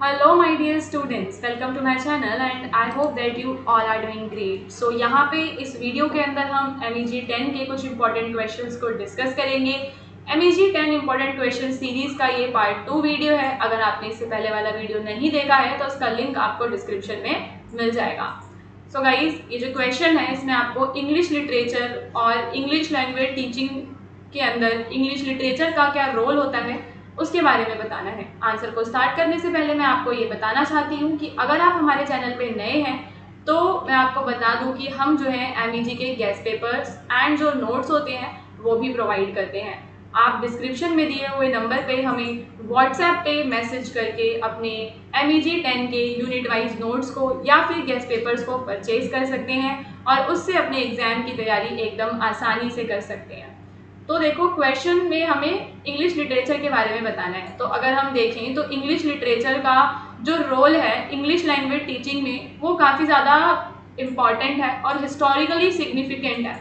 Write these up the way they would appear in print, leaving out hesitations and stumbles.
Hello my dear students, welcome to my channel and I hope that you all are doing great. So यहाँ पे इस video के अंदर हम MEG 10 के कुछ इंपॉर्टेंट क्वेश्चंस को डिस्कस करेंगे। MEG 10 इंपॉर्टेंट क्वेश्चन सीरीज का ये पार्ट 2 वीडियो है। अगर आपने इससे पहले वाला वीडियो नहीं देखा है तो उसका लिंक आपको डिस्क्रिप्शन में मिल जाएगा। सो गाइज, ये जो क्वेश्चन है इसमें आपको इंग्लिश लिटरेचर और इंग्लिश लैंग्वेज टीचिंग के अंदर इंग्लिश लिटरेचर का क्या रोल होता है उसके बारे में बताना है। आंसर को स्टार्ट करने से पहले मैं आपको ये बताना चाहती हूँ कि अगर आप हमारे चैनल पे नए हैं तो मैं आपको बता दूँ कि हम जो है MEG के गेस्ट पेपर्स एंड जो नोट्स होते हैं वो भी प्रोवाइड करते हैं। आप डिस्क्रिप्शन में दिए हुए नंबर पे हमें व्हाट्सएप पे मैसेज करके अपने MEG 10 के यूनिट वाइज नोट्स को या फिर गेस्ट पेपर्स को परचेज कर सकते हैं और उससे अपने एग्जाम की तैयारी एकदम आसानी से कर सकते हैं। तो देखो, क्वेश्चन में हमें इंग्लिश लिटरेचर के बारे में बताना है। तो अगर हम देखें तो इंग्लिश लिटरेचर का जो रोल है इंग्लिश लैंग्वेज टीचिंग में वो काफ़ी ज़्यादा इम्पॉर्टेंट है और हिस्टोरिकली सिग्निफिकेंट है।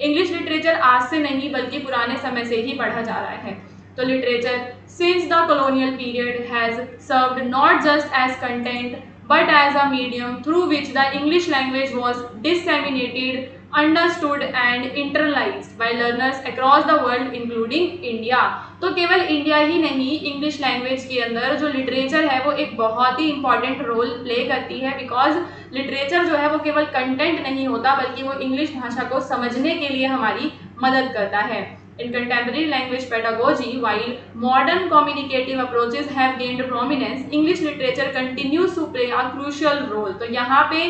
इंग्लिश लिटरेचर आज से नहीं बल्कि पुराने समय से ही पढ़ा जा रहा है। तो literature since the colonial period has served not just as content but as a medium through which the English language was disseminated, understood and internalized by learners across the world including India। तो केवल India ही नहीं, English language के अंदर जो literature है वो एक बहुत ही इंपॉर्टेंट रोल प्ले करती है। बिकॉज लिटरेचर जो है वो केवल कंटेंट नहीं होता बल्कि वो इंग्लिश भाषा को समझने के लिए हमारी मदद करता है। In contemporary language pedagogy, while modern communicative approaches have gained prominence, English literature continues to play a crucial role। तो यहाँ पे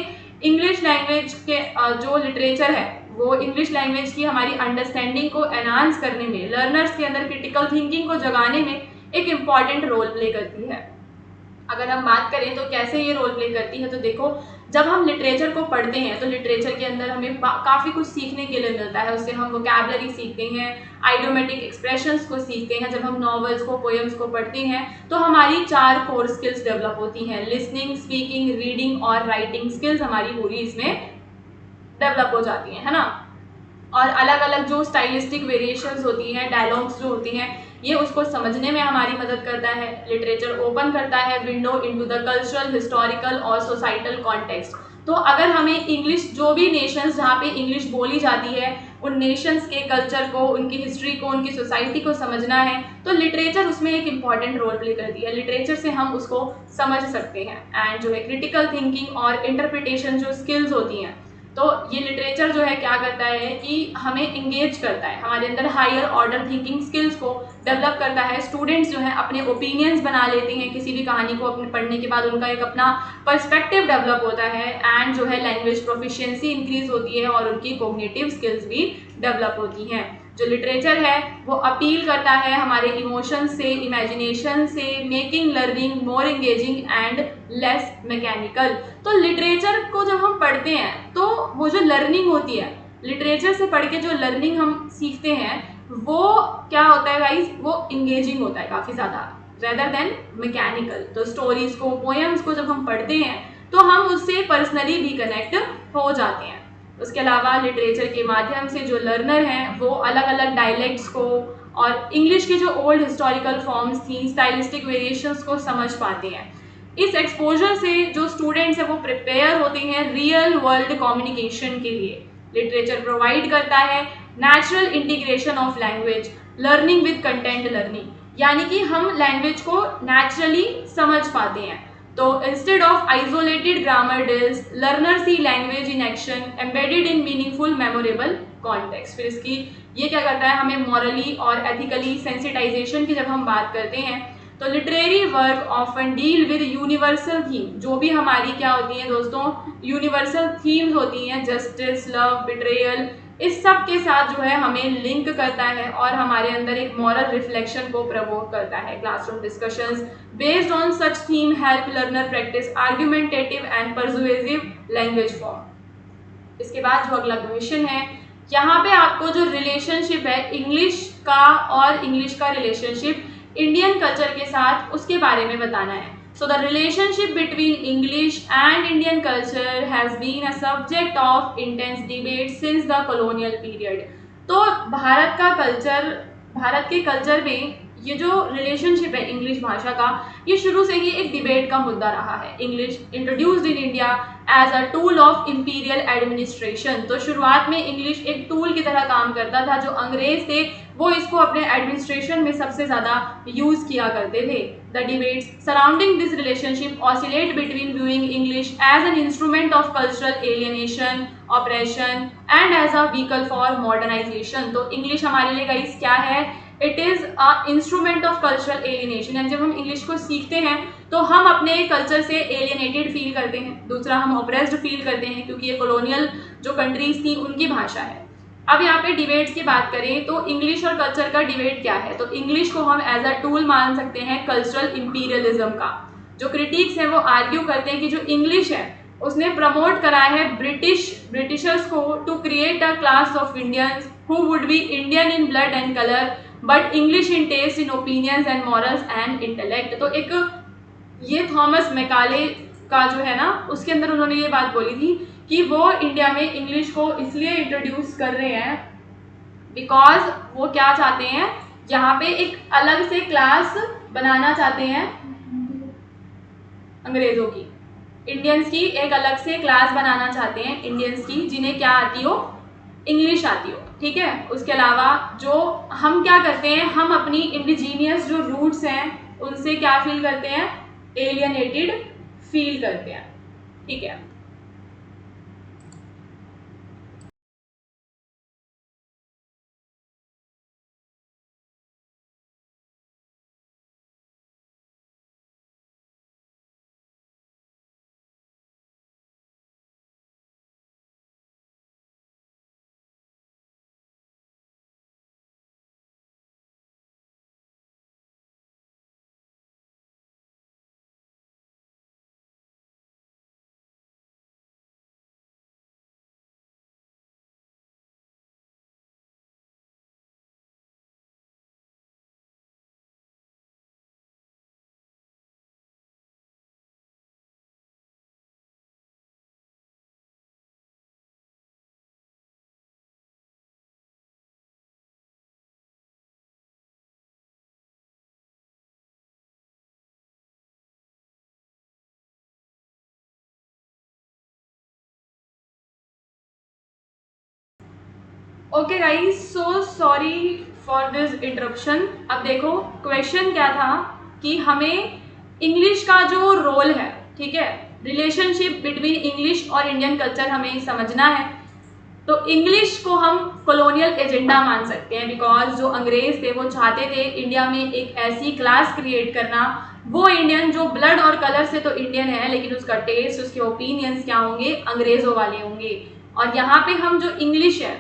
इंग्लिश लैंग्वेज के जो लिटरेचर है वो इंग्लिश लैंग्वेज की हमारी अंडरस्टैंडिंग को एनहांस करने में, लर्नर्स के अंदर क्रिटिकल थिंकिंग को जगाने में एक इम्पॉर्टेंट रोल प्ले करती है। अगर हम बात करें तो कैसे ये रोल प्ले करती है, तो देखो, जब हम लिटरेचर को पढ़ते हैं तो लिटरेचर के अंदर हमें काफ़ी कुछ सीखने के लिए मिलता है। उससे हम वोकैबुलरी सीखते हैं, आइडियोमेटिक एक्सप्रेशंस को सीखते हैं। जब हम नॉवेल्स को, पोएम्स को पढ़ते हैं तो हमारी 4 कोर स्किल्स डेवलप होती हैं। लिसनिंग, स्पीकिंग, रीडिंग और राइटिंग स्किल्स हमारी पूरी इसमें डेवलप हो जाती हैं, है ना। और अलग अलग जो स्टाइलिस्टिक वेरिएशंस होती हैं, डायलॉग्स जो होती हैं, ये उसको समझने में हमारी मदद करता है। लिटरेचर ओपन करता है window into the cultural, historical और सोसाइटल कॉन्टेक्स्ट। तो अगर हमें इंग्लिश, जो भी नेशंस जहाँ पे इंग्लिश बोली जाती है, उन नेशंस के कल्चर को, उनकी हिस्ट्री को, उनकी सोसाइटी को समझना है तो लिटरेचर उसमें एक इम्पॉर्टेंट रोल प्ले करती है। लिटरेचर से हम उसको समझ सकते हैं। एंड जो है क्रिटिकल थिंकिंग और इंटरप्रिटेशन जो स्किल्स होती हैं, तो ये लिटरेचर जो है क्या करता है कि हमें इंगेज करता है, हमारे अंदर हायर ऑर्डर थिंकिंग स्किल्स को डेवलप करता है। स्टूडेंट्स जो है अपने ओपिनियंस बना लेते हैं किसी भी कहानी को अपने पढ़ने के बाद, उनका एक अपना पर्सपेक्टिव डेवलप होता है। एंड जो है लैंग्वेज प्रोफिशिएंसी इंक्रीज होती है और उनकी कॉग्निटिव स्किल्स भी डेवलप होती हैं। जो लिटरेचर है वो अपील करता है हमारे इमोशंस से, इमेजिनेशन से, making learning more engaging and less mechanical. तो लिटरेचर को जब हम पढ़ते हैं तो वो जो लर्निंग होती है, लिटरेचर से पढ़ के जो लर्निंग हम सीखते हैं वो क्या होता है गाइस, वो इंगेजिंग होता है काफ़ी ज़्यादा, रेदर देन मैकेनिकल। तो स्टोरीज को, पोएम्स को जब हम पढ़ते हैं तो हम उससे पर्सनली भी कनेक्ट हो जाते हैं। उसके अलावा लिटरेचर के माध्यम से जो लर्नर हैं वो अलग अलग डायलेक्ट्स को और इंग्लिश के जो ओल्ड हिस्टोरिकल फॉर्म्स थी, स्टाइलिस्टिक वेरिएशंस को समझ पाते हैं। इस एक्सपोजर से जो स्टूडेंट्स हैं वो प्रिपेयर होते हैं रियल वर्ल्ड कम्युनिकेशन के लिए। लिटरेचर प्रोवाइड करता है natural integration of language learning with content learning, यानी कि हम लैंग्वेज को नेचुरली समझ पाते हैं। तो instead of isolated grammar drills, learner see language in action embedded in meaningful memorable context. फिर इसकी ये क्या करता है, हमें मॉरली और एथिकली सेंसिटाइजेशन की जब हम बात करते हैं तो literary work often deal with universal theme. जो भी हमारी क्या होती हैं दोस्तों, यूनिवर्सल थीम्स होती हैं, जस्टिस, लव, बिट्रेयल, इस सब के साथ जो है हमें लिंक करता है और हमारे अंदर एक मॉरल रिफ्लेक्शन को प्रवोक करता है। Classroom discussions based on such theme help learner practice argumentative and persuasive language form. इसके बाद जो अगला क्वेश्चन है, यहाँ पे आपको जो रिलेशनशिप है इंग्लिश का और इंग्लिश का रिलेशनशिप इंडियन कल्चर के साथ, उसके बारे में बताना है। So the relationship between English and Indian culture has been a subject of intense debate since the colonial period। तो भारत का कल्चर, भारत के कल्चर में ये जो रिलेशनशिप है इंग्लिश भाषा का, ये शुरू से ही एक डिबेट का मुद्दा रहा है। English introduced in India as a tool of imperial administration. तो शुरुआत में इंग्लिश एक टूल की तरह काम करता था, जो अंग्रेज थे वो इसको अपने एडमिनिस्ट्रेशन में सबसे ज़्यादा यूज़ किया करते थे। The debates surrounding this relationship oscillate between viewing English as an instrument of cultural alienation, operation and as a vehicle for modernization. तो इंग्लिश हमारे लिए गाइस क्या है? It is a instrument of cultural alienation. यानी जब हम English को सीखते हैं तो हम अपने कल्चर से एलियनेटेड फील करते हैं, दूसरा हम ऑप्रेस्ड फील करते हैं, क्योंकि ये कॉलोनियल जो कंट्रीज थी उनकी भाषा है। अब यहाँ पे डिबेट्स की बात करें तो इंग्लिश और कल्चर का डिबेट क्या है? तो इंग्लिश को हम एज अ टूल मान सकते हैं कल्चरल इंपीरियलिज्म का। जो क्रिटिक्स हैं वो आर्ग्यू करते हैं कि जो इंग्लिश है उसने प्रमोट करा है ब्रिटिशर्स को to create a class of Indians who would be Indian in blood and colour but English in taste, in opinions and morals and intellect. तो एक ये थॉमस मैकाले का जो है ना, उसके अंदर उन्होंने ये बात बोली थी कि वो इंडिया में इंग्लिश को इसलिए इंट्रोड्यूस कर रहे हैं बिकॉज वो क्या चाहते हैं, यहाँ पे एक अलग से क्लास बनाना चाहते हैं अंग्रेजों की, इंडियंस की एक अलग से क्लास बनाना चाहते हैं इंडियंस की, जिन्हें क्या आती हो? इंग्लिश आती हो। ठीक है, उसके अलावा जो हम क्या करते हैं, हम अपनी इंडिजीनियस जो रूट्स हैं उनसे क्या फील करते हैं? एलियनेटेड फील करते हैं। ठीक है, okay guys, so sorry for this interruption. अब देखो क्वेश्चन क्या था कि हमें इंग्लिश का जो रोल है, ठीक है, रिलेशनशिप बिटवीन इंग्लिश और इंडियन कल्चर हमें समझना है। तो इंग्लिश को हम कॉलोनियल एजेंडा मान सकते हैं बिकॉज जो अंग्रेज थे वो चाहते थे इंडिया में एक ऐसी क्लास क्रिएट करना, वो इंडियन जो ब्लड और कलर से तो इंडियन है लेकिन उसका टेस्ट, उसके ओपिनियंस क्या होंगे? अंग्रेजों वाले होंगे। और यहाँ पे हम जो इंग्लिश है,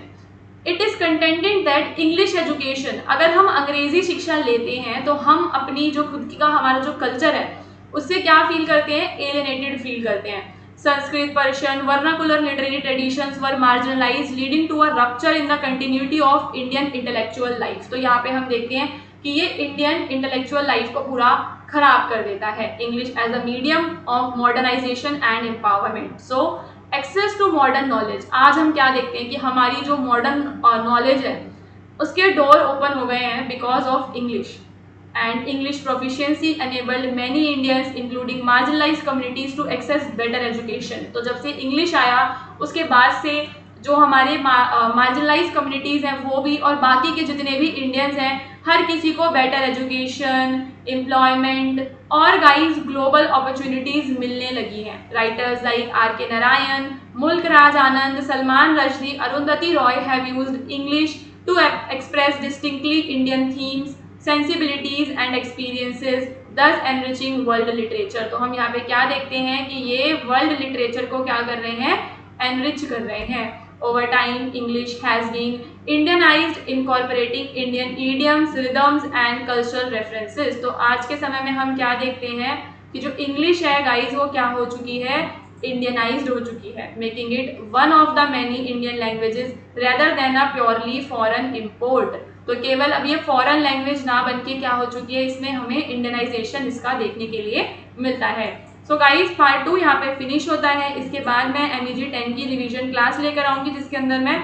it is contented that English education, अगर हम अंग्रेजी शिक्षा लेते हैं तो हम अपनी जो खुद का हमारा जो कल्चर है उससे क्या फील करते हैं? एलियनेटेड फील करते हैं। Sanskrit, Persian, vernacular literary traditions were marginalized leading to a rupture in the continuity of Indian intellectual life. तो यहाँ पे हम देखते हैं कि ये इंडियन इंटेलेक्चुअल लाइफ को पूरा खराब कर देता है। English as a medium of modernization and empowerment. So access to modern knowledge, आज हम क्या देखते हैं कि हमारी जो मॉडर्न नॉलेज है उसके डोर ओपन हो गए हैं because of English. And English proficiency enabled many Indians including marginalized communities to access better education। तो जब से इंग्लिश आया उसके बाद से जो हमारे मार्जिनलाइज कम्युनिटीज़ हैं वो भी, और बाकी के जितने भी इंडियंस हैं, हर किसी को बेटर एजुकेशन, एम्प्लॉयमेंट और गाइस ग्लोबल अपॉर्चुनिटीज़ मिलने लगी हैं। Writers like R.K. Narayan, Mulk Raj Anand, Salman Rushdie, Arundhati Roy have used English to express distinctly Indian themes, sensibilities and experiences, thus enriching world literature. तो हम यहाँ पे क्या देखते हैं कि ये वर्ल्ड लिटरेचर को क्या कर रहे हैं? एनरिच कर रहे हैं। Over time English has been Indianized incorporating Indian idioms, rhythms and cultural references. तो आज के समय में हम क्या देखते हैं कि जो इंग्लिश है गाइज वो क्या हो चुकी है? इंडियनाइज्ड हो चुकी है, making it one of the many Indian languages rather than a purely foreign import. तो केवल अब ये फॉरेन लैंग्वेज ना बन के क्या हो चुकी है, इसमें हमें इंडियनाइजेशन इसका देखने के लिए मिलता है। सो गाइस पार्ट 2 यहाँ पे फिनिश होता है। इसके बाद मैं MEG 10 की रिवीजन क्लास लेकर आऊँगी जिसके अंदर मैं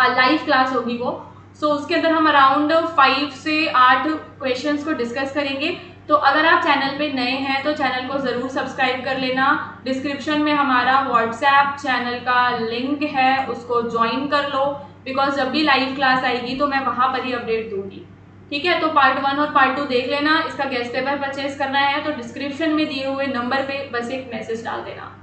लाइव क्लास होगी वो। सो उसके अंदर हम अराउंड 5 से 8 क्वेश्चंस को डिस्कस करेंगे। तो अगर आप चैनल पे नए हैं तो चैनल को ज़रूर सब्सक्राइब कर लेना। डिस्क्रिप्शन में हमारा व्हाट्सएप चैनल का लिंक है, उसको ज्वाइन कर लो, बिकॉज जब भी लाइव क्लास आएगी तो मैं वहाँ पर ही अपडेट दूंगी। ठीक है, तो पार्ट 1 और पार्ट 2 देख लेना। इसका गेस्ट पेपर परचेज करना है तो डिस्क्रिप्शन में दिए हुए नंबर पे बस एक मैसेज डाल देना।